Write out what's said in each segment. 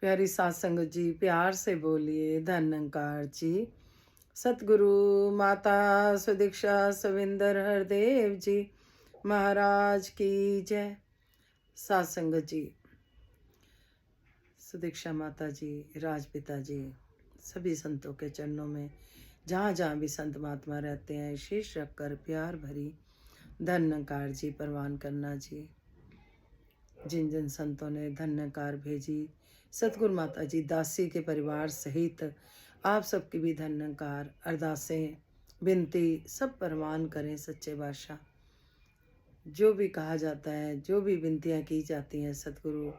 प्यारी सात संगत जी, प्यार से बोलिए धन्यकार जी। सतगुरु माता सुदीक्षा सविंदर हरदेव जी महाराज की जय। सात संगत जी, सुदीक्षा माता जी, राजपिता जी, सभी संतों के चरणों में जहाँ जहाँ भी संत महात्मा रहते हैं शीश रखकर प्यार भरी धन्यकार जी परवान करना जी। जिन जिन संतों ने धन्यकार भेजी, सतगुरु माता जी दासी के परिवार सहित आप सबकी भी धन्यकार अरदासें विनती सब परवान करें। सच्चे बादशाह जो भी कहा जाता है, जो भी विनतियाँ की जाती हैं, सतगुरु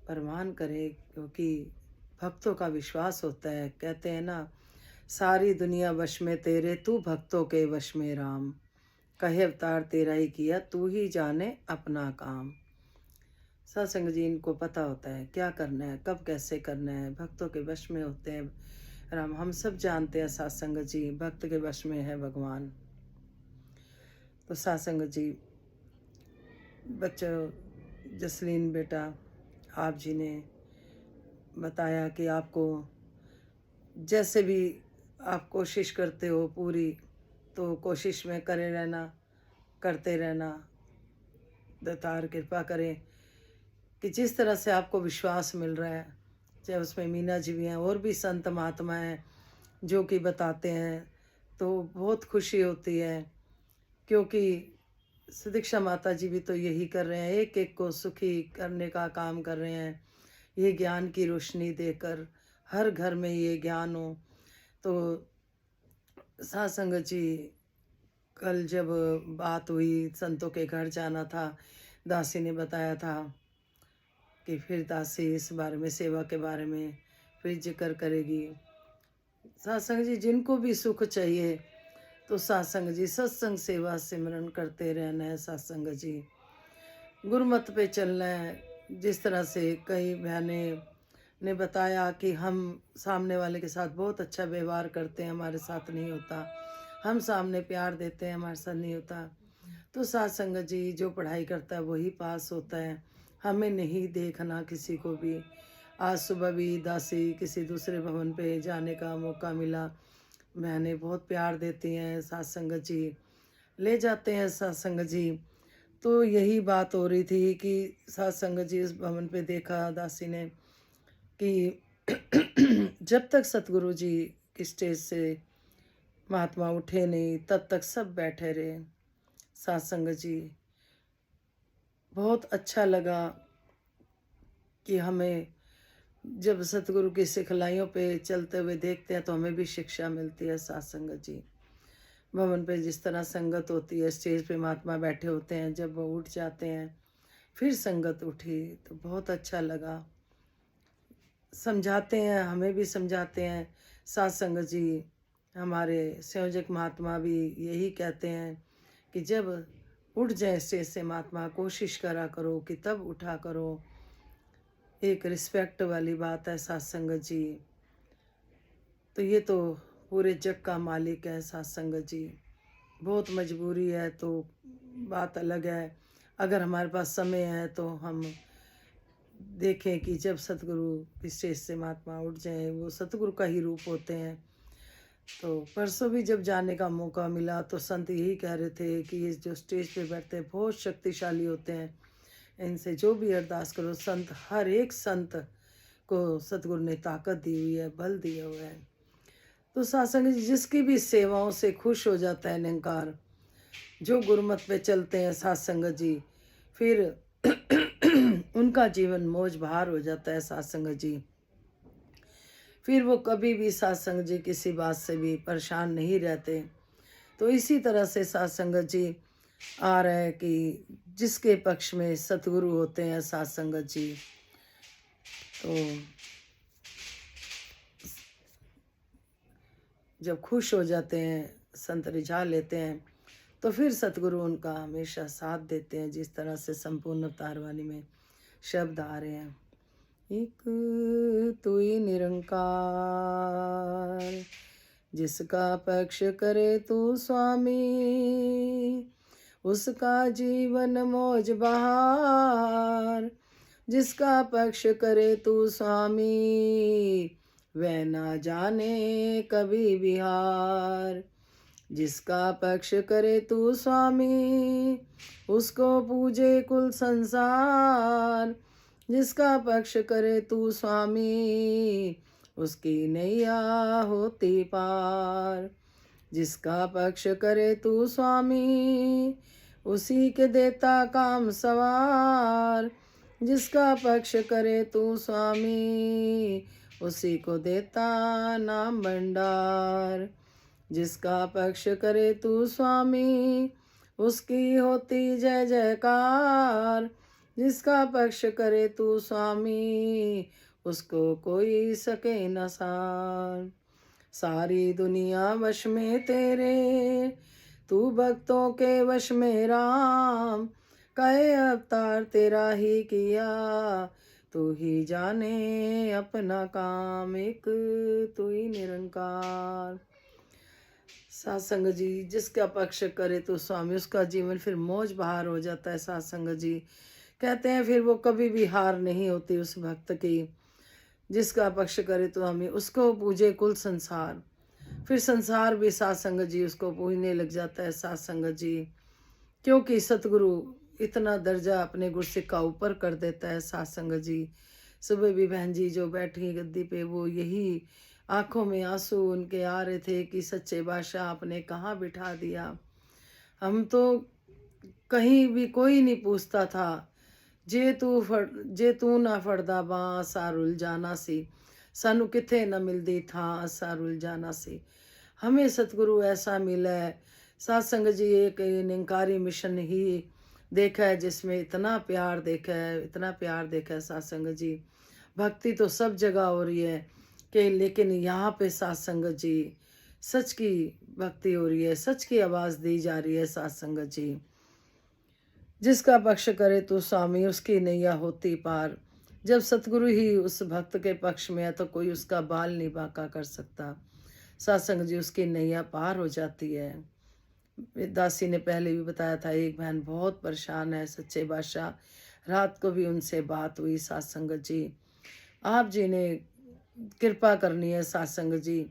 परवान करें, क्योंकि भक्तों का विश्वास होता है। कहते हैं ना, सारी दुनिया वश में तेरे, तू भक्तों के वश में राम। कहे अवतार तेरा ही किया, तू ही जाने अपना काम। सत्संग जी, इनको पता होता है क्या करना है, कब कैसे करना है, भक्तों के वश में होते हैं राम। हम सब जानते हैं सत्संग जी, भक्त के वश में है भगवान। तो सत्संग जी, बच्चों, जसलीन बेटा, आप जी ने बताया कि आपको जैसे भी आप कोशिश करते हो पूरी, तो कोशिश में करे रहना, करते रहना। दातार कृपा करें कि जिस तरह से आपको विश्वास मिल रहा है, चाहे उसमें मीना जी भी हैं और भी संत महात्मा हैं जो कि बताते हैं, तो बहुत खुशी होती है। क्योंकि सुदीक्षा माता जी भी तो यही कर रहे हैं, एक एक को सुखी करने का काम कर रहे हैं। ये ज्ञान की रोशनी देकर हर घर में ये ज्ञान हो। तो सत्संग जी, कल जब बात हुई, संतों के घर जाना था, दासी ने बताया था कि फिर दासी इस बारे में, सेवा के बारे में फिर जिक्र करेगी। सत्संग जी, जिनको भी सुख चाहिए तो सत्संग जी, सत्संग सेवा सिमरन करते रहना है। सत्संग जी, गुरमत पे चलना है। जिस तरह से कई बहनें ने बताया कि हम सामने वाले के साथ बहुत अच्छा व्यवहार करते हैं, हमारे साथ नहीं होता। हम सामने प्यार देते हैं, हमारे साथ नहीं होता। तो सत्संग जी, जो पढ़ाई करता है वही पास होता है। हमें नहीं देखना किसी को भी। आज सुबह भी दासी किसी दूसरे भवन पे जाने का मौका मिला, मैंने बहुत प्यार देती हैं सत्संग जी, ले जाते हैं सत्संग जी। तो यही बात हो रही थी कि सत्संग जी उस भवन पे देखा दासी ने कि जब तक सतगुरु जी की स्टेज से महात्मा उठे नहीं, तब तक सब बैठे रहे। सत्संग जी, बहुत अच्छा लगा कि हमें जब सतगुरु की सिखलाइयों पे चलते हुए देखते हैं तो हमें भी शिक्षा मिलती है। सत्संग जी, भवन पे जिस तरह संगत होती है, स्टेज पे महात्मा बैठे होते हैं, जब वो उठ जाते हैं फिर संगत उठी तो बहुत अच्छा लगा। समझाते हैं, हमें भी समझाते हैं सत्संग जी। हमारे संयोजक महात्मा भी यही कहते हैं कि जब उठ जाए स्टेज से महात्मा, कोशिश करा करो कि तब उठा करो। एक रिस्पेक्ट वाली बात है सत्संग जी। तो ये तो पूरे जग का मालिक है सत्संग जी। बहुत मजबूरी है तो बात अलग है। अगर हमारे पास समय है तो हम देखें कि जब सतगुरु स्टेज से महात्मा उठ जाए, वो सतगुरु का ही रूप होते हैं। तो परसों भी जब जाने का मौका मिला तो संत यही कह रहे थे कि ये जो स्टेज पे बैठते हैं बहुत शक्तिशाली होते हैं, इनसे जो भी अरदास करो, संत, हर एक संत को सतगुरु ने ताकत दी हुई है, बल दिया हुआ है। तो सत्संग जी, जिसकी भी सेवाओं से खुश हो जाता है निरंकार, जो गुरमत पे चलते हैं सत्संग जी, फिर उनका जीवन मौज बहार हो जाता है सत्संग जी। फिर वो कभी भी सत्संग जी किसी बात से भी परेशान नहीं रहते। तो इसी तरह से सत्संग जी आ रहा है कि जिसके पक्ष में सतगुरु होते हैं सत्संग जी, तो जब खुश हो जाते हैं, संत रिझा लेते हैं, तो फिर सतगुरु उनका हमेशा साथ देते हैं। जिस तरह से संपूर्ण अवतारवाणी में शब्द आ रहे हैं, एक तू ही निरंकार, जिसका पक्ष करे तू स्वामी, उसका जीवन मौज बहार, जिसका पक्ष करे तू स्वामी, वह ना जाने कभी बिहार। जिसका पक्ष करे तू स्वामी, उसको पूजे कुल संसार। जिसका पक्ष करे तू स्वामी, उसकी नैया होती पार। जिसका पक्ष करे तू स्वामी, उसी के देता काम सवार। जिसका पक्ष करे तू स्वामी, उसी को देता नाम भंडार। जिसका पक्ष करे तू स्वामी, उसकी होती जय जयकार। जिसका पक्ष करे तू स्वामी, उसको कोई सके न सार। सारी दुनिया वश में तेरे, तू भक्तों के वश में राम। कहे अवतार तेरा ही किया, तू ही जाने अपना काम। एक तू ही निरंकार। सासंग जी, जिसका पक्ष करे तो स्वामी, उसका जीवन फिर मौज बहार हो जाता है। सासंग जी कहते हैं फिर वो कभी भी हार नहीं होती उस भक्त की। जिसका पक्ष करे तो हमें, उसको पूजे कुल संसार। फिर संसार भी सासंग जी उसको पूजने लग जाता है। सासंग जी, क्योंकि सतगुरु इतना दर्जा अपने गुरसिक का ऊपर कर देता है। सासंग जी, सुबह भी बहन जी जो बैठी गद्दी पे, वो यही आंखों में आंसू उनके आ रहे थे कि सच्चे बादशाह आपने कहाँ बिठा दिया। हम तो कहीं भी कोई नहीं पूछता था, जे तू ना फड़दा बां असा रुल जाना सी। सानू किथे न मिलदी था असा रुल जाना सी। हमें सतगुरु ऐसा मिला है। सत्संग जी एक निरंकारी मिशन ही देखा है जिसमें इतना प्यार देखा है, इतना प्यार देखा है। सत्संग जी, भक्ति तो सब जगह हो रही है कि, लेकिन यहाँ पे सत्संग जी सच की भक्ति हो रही है, सच की आवाज़ दी जा रही है। सत्संग जी, जिसका पक्ष करे तो स्वामी, उसकी नैया होती पार। जब सतगुरु ही उस भक्त के पक्ष में है तो कोई उसका बाल नहीं बांका कर सकता। सत्संग जी, उसकी नैया पार हो जाती है। दासी ने पहले भी बताया था, एक बहन बहुत परेशान है सच्चे बादशाह। रात को भी उनसे बात हुई। सत्संग जी, आप जी ने कृपा करनी है। सत्संग जी,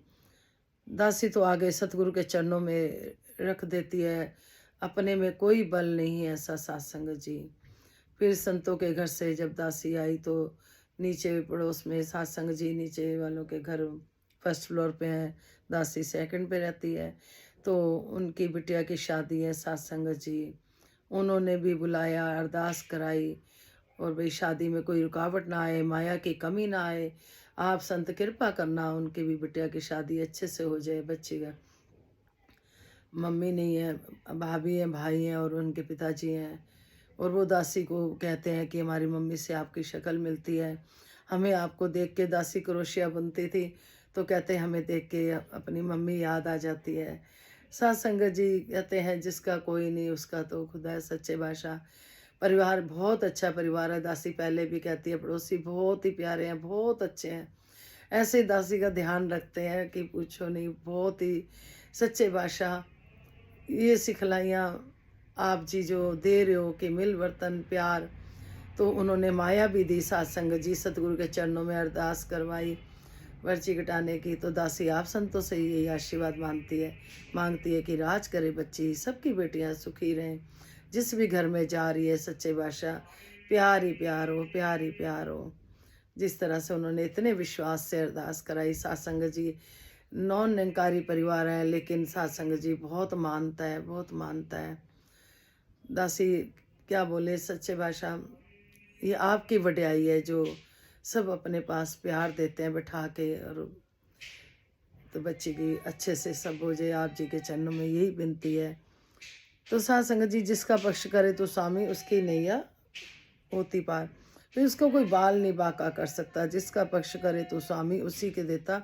दासी तो आगे सतगुरु के चरणों में रख देती है, अपने में कोई बल नहीं है। ऐसा सत्संग जी, फिर संतों के घर से जब दासी आई तो नीचे पड़ोस में सत्संग जी, नीचे वालों के घर फर्स्ट फ्लोर पे है, दासी सेकंड पे रहती है। तो उनकी बिटिया की शादी है। सत्संग जी, उन्होंने भी बुलाया, अरदास कराई और भाई शादी में कोई रुकावट ना आए, माया की कमी ना आए। आप संत कृपा करना, उनकी भी बिटिया की शादी अच्छे से हो जाए। बच्चे का मम्मी नहीं है, भाभी हैं, भाई हैं और उनके पिताजी हैं। और वो दासी को कहते हैं कि हमारी मम्मी से आपकी शक्ल मिलती है, हमें आपको देख के, दासी क्रोशिया बनती थी तो कहते हैं हमें देख के अपनी मम्मी याद आ जाती है। सत्संग जी कहते हैं जिसका कोई नहीं उसका तो खुदा है। सच्चे बादशाह, परिवार बहुत अच्छा परिवार है। दासी पहले भी कहती है, पड़ोसी बहुत ही प्यारे हैं, बहुत अच्छे हैं। ऐसे दासी का ध्यान रखते हैं कि पूछो नहीं। बहुत ही सच्चे बादशाह, ये सिखलाइयाँ आप जी जो दे रहे हो कि मिल वर्तन प्यार, तो उन्होंने माया भी दी। सत्संग जी, सतगुरु के चरणों में अरदास करवाई पर्ची कटाने की, तो दासी आप संतों से यही आशीर्वाद मांगती है कि राज करे बच्ची, सबकी बेटियां सुखी रहें। जिस भी घर में जा रही है सच्चे बादशाह, प्यार ही प्यार हो, प्यार ही प्यार हो। जिस तरह से उन्होंने इतने विश्वास से अरदास कराई। सत्संग जी नॉन निरंकारी परिवार है, लेकिन सत्संग जी बहुत मानता है, बहुत मानता है। दासी क्या बोले सच्चे बादशाह, ये आपकी वड्याई है जो सब अपने पास प्यार देते हैं बैठा के, और तो बच्ची की अच्छे से सब हो जाए। आप जी के चरणों में यही विनती है। तो सत्संग जी, जिसका पक्ष करे तो स्वामी, उसकी नैया होती पार। तो इसको कोई बाल नहीं बांका कर सकता। जिसका पक्ष करे तो स्वामी, उसी के देता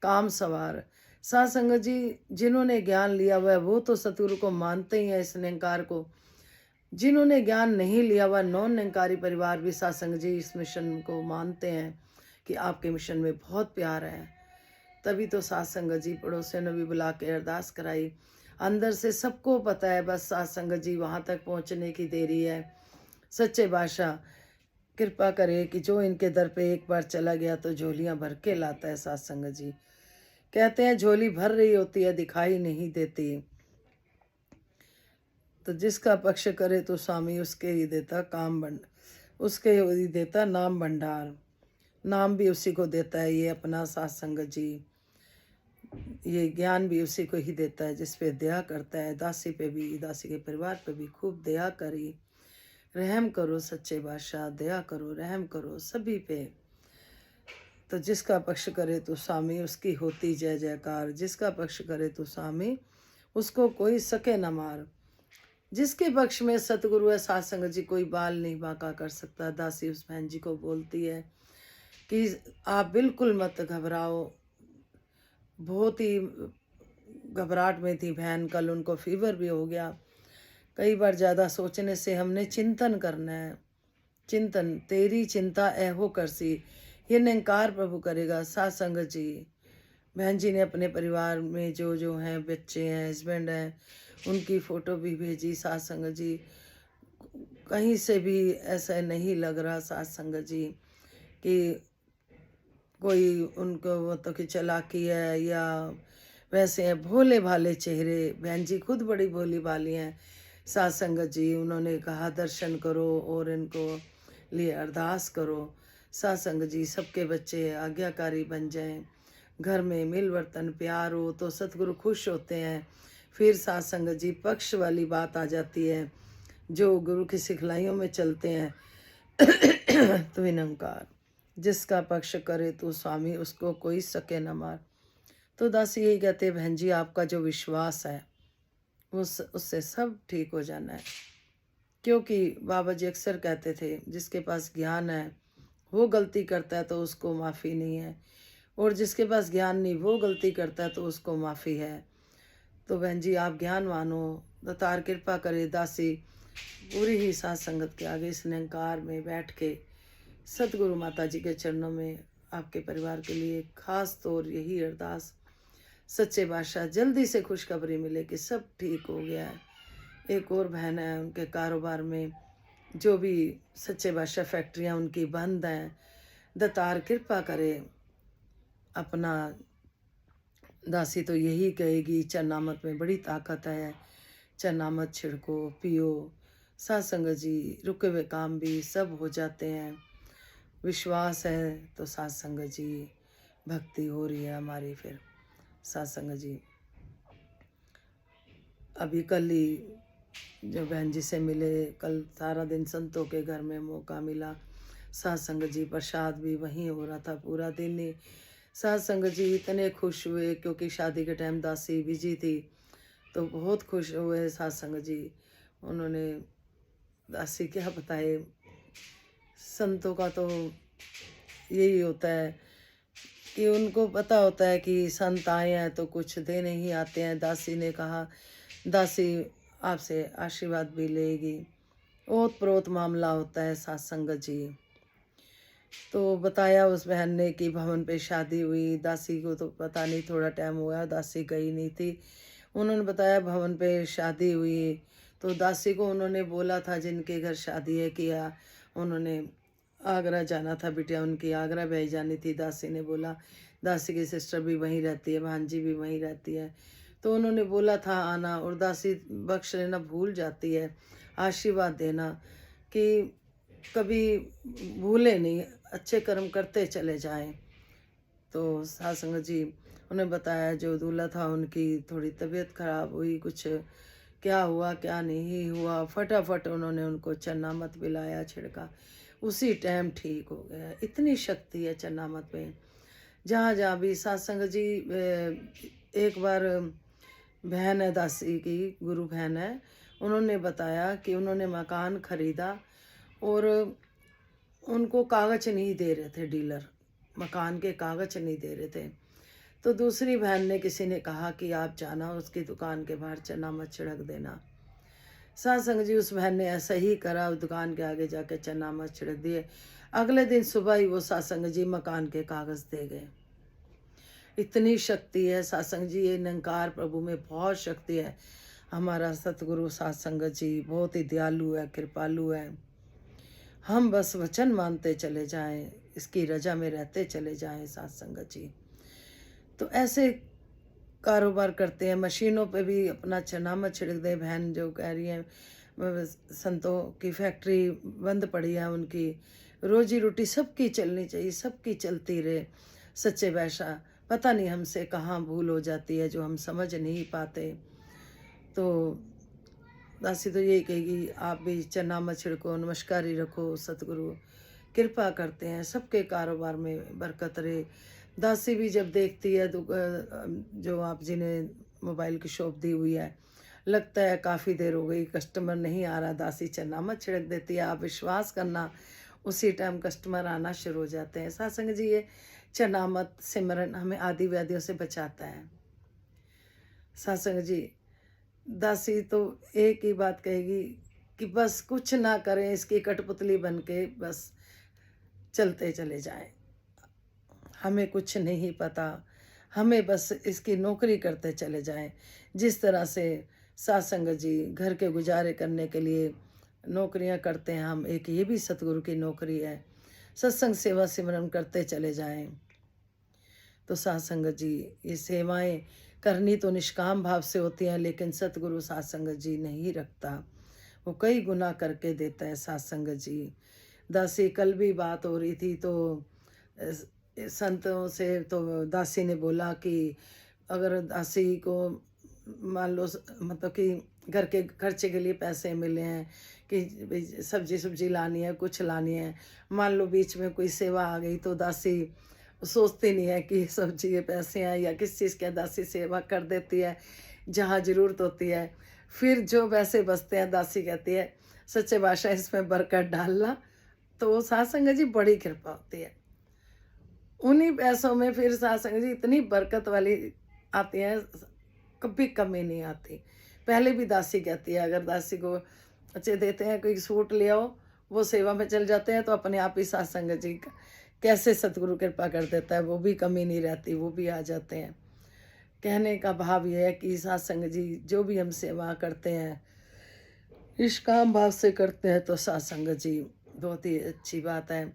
काम सवार। सत्संग जी, जिन्होंने ज्ञान लिया हुआ है वो तो सतगुरु को मानते ही हैं, इस निरंकार को। जिन्होंने ज्ञान नहीं लिया हुआ नॉन निरंकारी परिवार भी सत्संग जी इस मिशन को मानते हैं कि आपके मिशन में बहुत प्यार है। तभी तो सत्संग जी पड़ोसियों ने भी बुला के अरदास कराई। अंदर से सबको पता है, बस सत्संग जी वहाँ तक पहुँचने की देरी है। सच्चे बादशाह, कृपा करे कि जो इनके दर पे एक बार चला गया तो झोलियां भर के लाता है। सत्संग जी कहते हैं झोली भर रही होती है, दिखाई नहीं देती। तो जिसका पक्ष करे तो स्वामी उसके ही देता काम बंड, उसके ही देता नाम भंडार। नाम भी उसी को देता है ये अपना सत्संग जी। ये ज्ञान भी उसी को ही देता है जिस पे दया करता है। दासी पे भी, दासी के परिवार पे भी खूब दया करी। रहम करो सच्चे बादशाह, दया करो, रहम करो सभी पे। तो जिसका पक्ष करे तो स्वामी उसकी होती जय जयकार। जिसका पक्ष करे तो स्वामी उसको कोई सके न मार। जिसके पक्ष में सतगुरु है सत्संग जी, कोई बाल नहीं बांका कर सकता। दासी उस बहन जी को बोलती है कि आप बिल्कुल मत घबराओ। बहुत ही घबराहट में थी बहन, कल उनको फीवर भी हो गया। कई बार ज़्यादा सोचने से हमने चिंतन करना है। चिंतन तेरी चिंता ऐहो करसी, ये निरंकार प्रभु करेगा। सत्संग जी बहन जी ने अपने परिवार में जो जो हैं, बच्चे हैं, हस्बैंड हैं, उनकी फ़ोटो भी भेजी। सत्संग जी कहीं से भी ऐसा नहीं लग रहा सत्संग जी कि कोई उनको मतलब कि चालाकी है या वैसे हैं। भोले भाले चेहरे, बहन जी खुद बड़ी भोली भाली हैं। सत्संग जी उन्होंने कहा दर्शन करो और इनको लिए अरदास करो। सत्संग जी सबके बच्चे आज्ञाकारी बन जाएं, घर में मिल वर्तन प्यार हो तो सतगुरु खुश होते हैं। फिर सत्संग जी पक्ष वाली बात आ जाती है। जो गुरु की सिखलाइयों में चलते हैं तो निरंकार जिसका पक्ष करे तो स्वामी उसको कोई सके न मार। तो दासी यही कहते बहन जी आपका जो विश्वास है उससे सब ठीक हो जाना है। क्योंकि बाबा जी अक्सर कहते थे जिसके पास ज्ञान है वो गलती करता है तो उसको माफ़ी नहीं है, और जिसके पास ज्ञान नहीं वो गलती करता है तो उसको माफ़ी है। तो बहन जी आप ज्ञानवान हो, दातार कृपा करे। दासी पूरी ही साथ संगत के आगे इस निरंकार में बैठ के सतगुरु माता जी के चरणों में आपके परिवार के लिए खास तौर यही अरदास, सच्चे बादशाह जल्दी से खुशखबरी मिले कि सब ठीक हो गया है। एक और बहन है, उनके कारोबार में जो भी सच्चे बादशाह फैक्ट्रियाँ उनकी बंद हैं, दातार कृपा करे। अपना दासी तो यही कहेगी चरनामत में बड़ी ताकत है, चरनामत छिड़को पियो। सत्संग जी रुके हुए काम भी सब हो जाते हैं। विश्वास है तो सत्संग जी भक्ति हो रही है हमारी। फिर सत्संग जी अभी कल ही जो बहन जी से मिले, कल सारा दिन संतों के घर में मौका मिला। सत्संग जी प्रसाद भी वहीं हो रहा था पूरा दिन ही। सत्संग जी इतने खुश हुए क्योंकि शादी के टाइम दासी बिजी थी, तो बहुत खुश हुए सत्संग जी। उन्होंने दासी क्या बताए, संतों का तो यही होता है कि उनको पता होता है कि संत आए हैं तो कुछ देने ही आते हैं। दासी ने कहा दासी आपसे आशीर्वाद भी लेगी। ओत प्रोत मामला होता है सत्संग जी। तो बताया उस बहन ने कि भवन पे शादी हुई। दासी को तो पता नहीं, थोड़ा टाइम हुआ, दासी गई नहीं थी। उन्होंने बताया भवन पे शादी हुई। तो दासी को उन्होंने बोला था जिनके घर शादी है किया, उन्होंने आगरा जाना था, बिटिया उनकी आगरा भेज जानी थी। दासी ने बोला, दासी की सिस्टर भी वहीं रहती है, भांजी भी वहीं रहती है, तो उन्होंने बोला था आना। और दासी बख्श लेना भूल जाती है, आशीर्वाद देना कि कभी भूले नहीं, अच्छे कर्म करते चले जाएं। तो सत्संग जी उन्हें बताया जो दूल्हा था उनकी थोड़ी तबीयत खराब हुई, कुछ क्या हुआ क्या नहीं हुआ, फटाफट उन्होंने उनको चरनामत पिलाया, छिड़का, उसी टाइम ठीक हो गया। इतनी शक्ति है चरनामत में। जहाँ जहाँ भी सत्संग जी एक बार बहन है दासी की, गुरु बहन है, उन्होंने बताया कि उन्होंने मकान खरीदा और उनको कागज नहीं दे रहे थे, डीलर मकान के कागज नहीं दे रहे थे। तो दूसरी बहन ने, किसी ने कहा कि आप जाना उसकी दुकान के बाहर चरनामत छिड़क देना। सत्संग जी उस बहन ने ऐसा ही करा, दुकान के आगे जाके चरनामत छिड़क दिए। अगले दिन सुबह ही वो सत्संग जी मकान के कागज दे गए। इतनी शक्ति है सत्संग जी, ये निरंकार प्रभु में बहुत शक्ति है। हमारा सतगुरु सत्संग जी बहुत ही दयालु है, कृपालु है। हम बस वचन मानते चले जाएं, इसकी रजा में रहते चले जाएं साथ संगत जी। तो ऐसे कारोबार करते हैं, मशीनों पे भी अपना चना मत छिड़क दे। बहन जो कह रही है संतों की फैक्ट्री बंद पड़ी है, उनकी रोजी रोटी सबकी चलनी चाहिए, सबकी चलती रहे। सच्चे वैसा पता नहीं हमसे कहाँ भूल हो जाती है जो हम समझ नहीं पाते। तो दासी तो यही कहेगी आप भी चना मत छिड़को, नमस्कारी रखो, सतगुरु कृपा करते हैं, सबके कारोबार में बरकत रहे। दासी भी जब देखती है जो आप जी ने मोबाइल की शॉप दी हुई है, लगता है काफ़ी देर हो गई कस्टमर नहीं आ रहा, दासी चना मत छिड़क देती है। आप विश्वास करना उसी टाइम कस्टमर आना शुरू हो जाते हैं। सत्संग जी ये चना मत सिमरन हमें आदि व्याधियों से बचाता है। सत्संग जी दासी तो एक ही बात कहेगी कि बस कुछ ना करें, इसकी कठपुतली बन के बस चलते चले जाएं, हमें कुछ नहीं पता, हमें बस इसकी नौकरी करते चले जाएं। जिस तरह से सत्संग जी घर के गुजारे करने के लिए नौकरियां करते हैं, हम एक ये भी सतगुरु की नौकरी है, सत्संग सेवा सिमरन करते चले जाएं। तो सत्संग जी ये सेवाएं करनी तो निष्काम भाव से होती हैं, लेकिन सतगुरु सत्संग जी नहीं रखता, वो कई गुना करके देता है सत्संग जी। दासी कल भी बात हो रही थी तो संतों से तो दासी ने बोला कि अगर दासी को मान लो मतलब कि घर के खर्चे के लिए पैसे मिले हैं कि भाई सब्जी सब्जी लानी है, कुछ लानी है, मान लो बीच में कोई सेवा आ गई तो दासी सोचती नहीं है कि सब्जी के पैसे हैं या किस चीज़ के, दासी सेवा कर देती है जहाँ ज़रूरत होती है। फिर जो पैसे बचते हैं दासी कहती है सच्चे भाषा इसमें बरकत डालना। तो वो सत्संग जी बड़ी कृपा होती है, उन्हीं पैसों में फिर सत्संग जी इतनी बरकत वाली आती है, कभी कमी नहीं आती। पहले भी दासी कहती है अगर दासी को अच्छे देते हैं कोई सूट ले आओ, वो सेवा में चल जाते हैं तो अपने आप ही सत्संग जी कैसे सतगुरु कृपा कर देता है, वो भी कमी नहीं रहती, वो भी आ जाते हैं। कहने का भाव यह है कि सत्संग जी जो भी हम सेवा करते हैं निष्काम भाव से करते हैं तो सत्संग जी बहुत ही अच्छी बात है।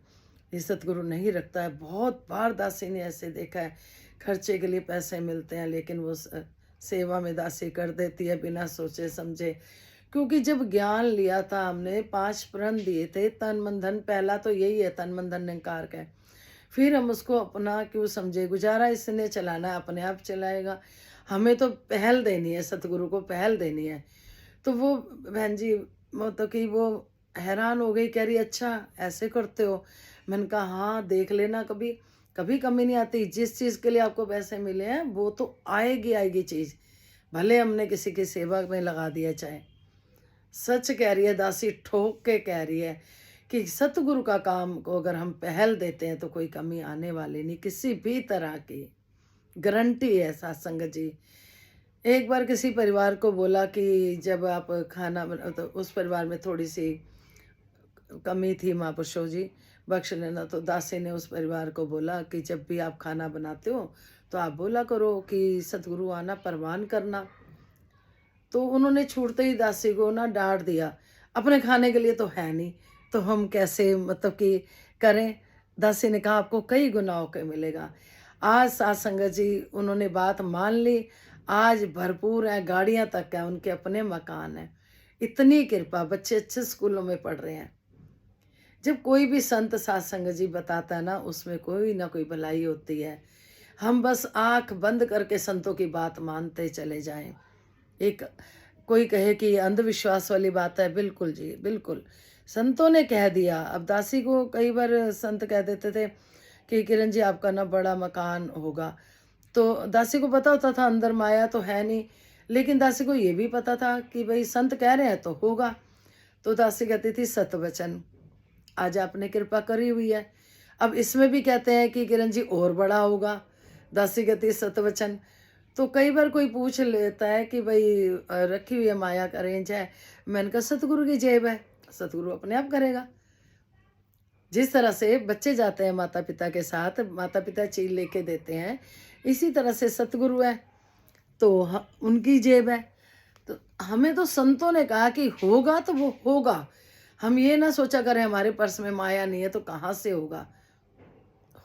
ये सतगुरु नहीं रखता है। बहुत बार दासी ने ऐसे देखा है, खर्चे के लिए पैसे मिलते हैं लेकिन वो सेवा में दासी कर देती है बिना सोचे समझे। क्योंकि जब ज्ञान लिया था हमने 5 प्रण दिए थे, तन मन धन, पहला तो यही है तन मन धन निरंकार का। फिर हम उसको अपना क्यों समझे, गुजारा इसने चलाना है, अपने आप चलाएगा। हमें तो पहल देनी है, सतगुरु को पहल देनी है। तो वो बहन जी मतलब कि वो हैरान हो गई, कह रही अच्छा ऐसे करते हो। मैंने कहा हाँ देख लेना, कभी कभी कमी नहीं आती। जिस चीज़ के लिए आपको पैसे मिले हैं वो तो आएगी आएगी चीज़, भले हमने किसी की सेवा में लगा दिया चाहे। सच कह रही है दासी, ठोक के कह रही है कि सतगुरु का काम को अगर हम पहल देते हैं तो कोई कमी आने वाली नहीं, किसी भी तरह की गारंटी है सत्संग जी। एक बार किसी परिवार को बोला कि जब आप खाना बना तो उस परिवार में थोड़ी सी कमी थी, महापुरुषों जी बख्श लेना। तो दासी ने उस परिवार को बोला कि जब भी आप खाना बनाते हो तो आप बोला करो कि सतगुरु आना परवान करना। तो उन्होंने छूटते ही दासी को ना डांट दिया, अपने खाने के लिए तो है नहीं तो हम कैसे मतलब कि करें। दासी ने कहा आपको कई गुनाहों के मिलेगा। आज सत्संग जी उन्होंने बात मान ली, आज भरपूर है, गाड़ियां तक है, उनके अपने मकान है। इतनी कृपा, बच्चे अच्छे स्कूलों में पढ़ रहे हैं। जब कोई भी संत सत्संग जी बताता है ना उसमें कोई ना कोई भलाई होती है। हम बस आंख बंद करके संतों की बात मानते चले जाएं। एक कोई कहे कि अंधविश्वास वाली बात है, बिल्कुल जी बिल्कुल, संतों ने कह दिया। अब दासी को कई बार संत कह देते थे कि किरण जी आपका ना बड़ा मकान होगा, तो दासी को पता होता था अंदर माया तो है नहीं, लेकिन दासी को ये भी पता था कि भाई संत कह रहे हैं तो होगा। तो दासी कहती थी सतवचन, आज आपने कृपा करी हुई है, अब इसमें भी कहते हैं कि किरण जी और बड़ा होगा। दासी कहती है सतवचन। तो कई बार कोई पूछ लेता है कि भाई रखी हुई है माया का रेंज है, मैंने कहा सतगुरु की जेब है, सतगुरु अपने आप करेगा। जिस तरह से बच्चे जाते हैं माता पिता के साथ, माता पिता चीज लेके देते हैं, इसी तरह से सतगुरु है तो उनकी जेब है। तो हमें तो संतों ने कहा कि होगा तो वो होगा, हम ये ना सोचा करें हमारे पर्स में माया नहीं है तो कहाँ से होगा।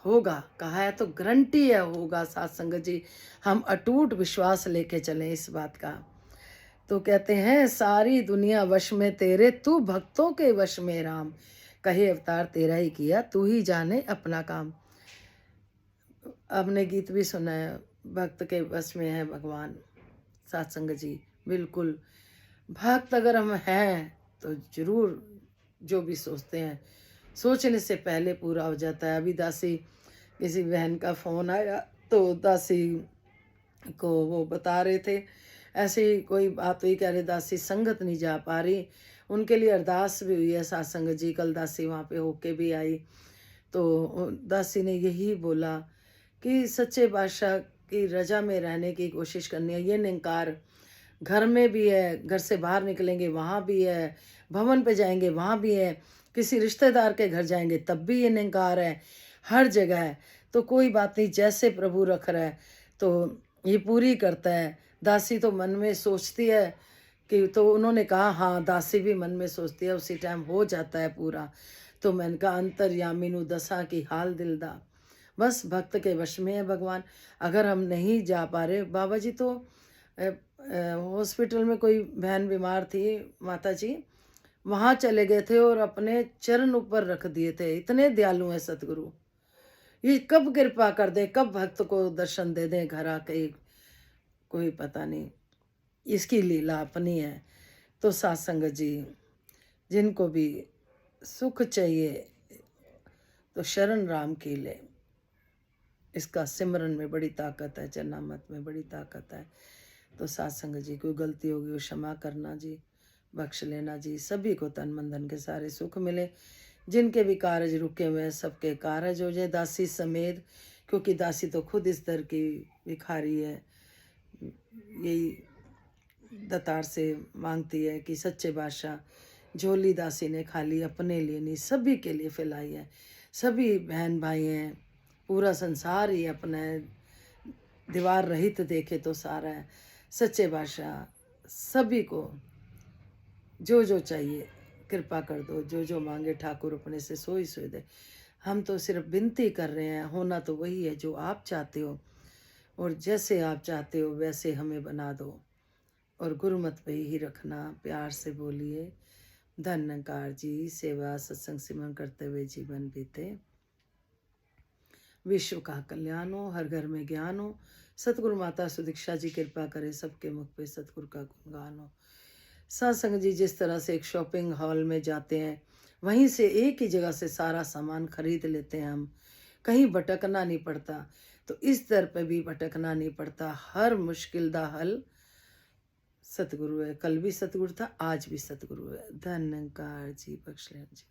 होगा, कहा है तो गारंटी है होगा साथ संगत जी। हम अटूट विश्वास लेके चलें इस बात का। तो कहते हैं सारी दुनिया वश में तेरे, तू भक्तों के वश में राम। कहे अवतार तेरा ही किया, तू ही जाने अपना काम। आपने गीत भी सुना है, भक्त के वश में है भगवान। साथ संगत जी बिल्कुल, भक्त अगर हम हैं तो जरूर जो भी सोचते हैं सोचने से पहले पूरा हो जाता है। अभी दासी किसी बहन का फोन आया तो दासी को वो बता रहे थे, ऐसे ही कोई बात हुई, कह रहे दासी संगत नहीं जा पा रही, उनके लिए अरदास भी हुई है साथ संगत जी। कल दासी वहाँ पे होके भी आई तो दासी ने यही बोला कि सच्चे बादशाह की रजा में रहने की कोशिश करनी है। ये निंकार घर में भी है, घर से बाहर निकलेंगे वहाँ भी है, भवन पे जाएंगे वहाँ भी है, किसी रिश्तेदार के घर जाएंगे तब भी ये निंकार है, हर जगह है। तो कोई बात नहीं, जैसे प्रभु रख रहा है तो ये पूरी करता है। दासी तो मन में सोचती है कि, तो उन्होंने कहा हाँ दासी भी मन में सोचती है, उसी टाइम हो जाता है पूरा। तो मैंने कहा अंतर्यामिनु दशा की हाल दिलदा, बस भक्त के वश में है भगवान। अगर हम नहीं जा पा रहे, बाबा जी तो हॉस्पिटल में कोई बहन बीमार थी माता जी, वहाँ चले गए थे और अपने चरण ऊपर रख दिए थे। इतने दयालु हैं सतगुरु, ये कब कृपा कर दे, कब भक्त को दर्शन दे दें घर आके, कोई पता नहीं। इसकी लीला अपनी है। तो साथ संगत जी जिनको भी सुख चाहिए तो शरण राम की ले, इसका सिमरन में बड़ी ताकत है, चरनामत में बड़ी ताकत है। तो साथ संगत जी कोई गलती होगी वो क्षमा करना जी, बख्श लेना जी। सभी को तन मन धन के सारे सुख मिले, जिनके भी कार्य रुके हुए हैं सबके कार्य हो जाए, दासी समेत, क्योंकि दासी तो खुद इस दर की भिखारी है। यही दतार से मांगती है कि सच्चे बादशाह झोली दासी ने खाली अपने लिए नहीं सभी के लिए फैलाई है। सभी बहन भाई हैं, पूरा संसार ही अपना है, दीवार रहित देखे तो सारा है। सच्चे बादशाह सभी को जो जो चाहिए कृपा कर दो, जो जो मांगे ठाकुर अपने से सोई सोई दे। हम तो सिर्फ विनती कर रहे हैं, होना तो वही है जो आप चाहते हो, और जैसे आप चाहते हो वैसे हमें बना दो। और गुरुमत पे ही रखना, प्यार से बोलिए। धन्यकार जी, सेवा सत्संग सिमरन करते हुए जीवन बीते। विश्व का कल्याण हो, हर घर में ज्ञान हो। सतगुरु माता सुदीक्षा जी कृपा करे, सबके मुख पे सतगुरु का गुणगान हो। सत्संग जी जिस तरह से एक शॉपिंग हॉल में जाते हैं, वहीं से एक ही जगह से सारा सामान खरीद लेते हैं हम, कहीं भटकना नहीं पड़ता। तो इस दर पे भी भटकना नहीं पड़ता। हर मुश्किल दा हल सतगुरु है। कल भी सतगुरु था, आज भी सतगुरु है। धन्यकार जी, बख्श लें जी।